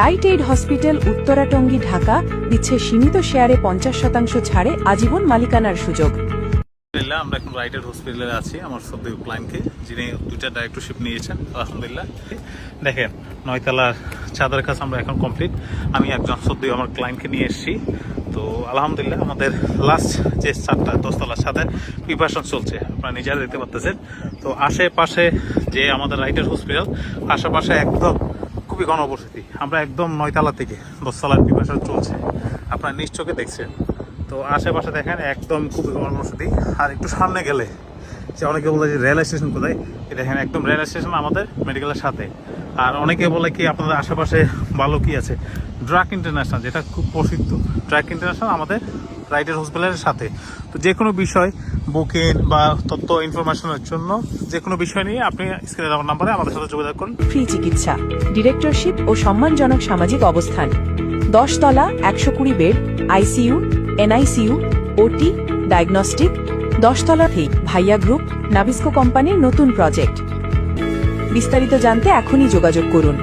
Right aid hospital উত্তরাটঙ্গী Dhaka দিচ্ছে সীমিত শেয়ারে 50% ছাড়ে আজীবন মালিকানার সুযোগ। আমরা এখন রাইট এইড হসপিটালে আছি আমার সদ্য ক্লায়েন্টকে, যিনি 2টা ডাইরেক্টরশিপ নিয়েছেন আলহামদুলিল্লাহ। দেখেন 9তলার চাঁদের কাছে আমরা এখন কমপ্লিট। আমি একজন সদ্য আমার ক্লায়েন্টকে নিয়ে এসেছি। তো আলহামদুলিল্লাহ আমাদের লাস্ট যে 4টা 10তলার সাথে প্রিপারেশন চলছে, আপনারা নিজেরা দেখতে পাচ্ছেন। তো আশেপাশে যে আমাদের রাইট এইড হসপিটাল আশেপাশে একদম খুবই ঘনবসতি। আমরা একদম 9তলা থেকে 10তলার প্রিপারেশন চলছে, আপনারা নিজ চোখে দেখছেন। তো আশেপাশে দেখেন একদম খুবই ঘনবসতি। আর একটু সামনে গেলে যে অনেকে বলে যে রেল স্টেশন কোথায়, দেখেন একদম রেল স্টেশন আমাদের মেডিকেলের সাথে। আর অনেকে বলে কি আপনাদের আশেপাশে ভালো কি আছে, ড্রাক ইন্টারন্যাশনাল, যেটা খুব প্রসিদ্ধ। ড্রাক ইন্টারন্যাশনাল আমাদের রাইট এইড হসপিটালের সাথে। তো যে কোনো বিষয় বুকিং বা তথ্য ইনফরমেশনের জন্য যে কোনো বিষয় নিয়ে আপনি স্ক্রিনে দেওয়ার নাম্বারে আমাদের সাথে যোগাযোগ করুন। ফ্রি চিকিৎসা, ডিরেক্টরশিপ ও সম্মানজনক সামাজিক অবস্থান। 10 তলা, 120 বেড, আইসিইউ, এনআইসিইউ, ওটি, ডায়াগনস্টিক। 10 তলাতেই ভাইয়া গ্রুপ, নাবিস্কো কোম্পানির নতুন প্রজেক্ট। বিস্তারিত জানতে এখনই যোগাযোগ করুন।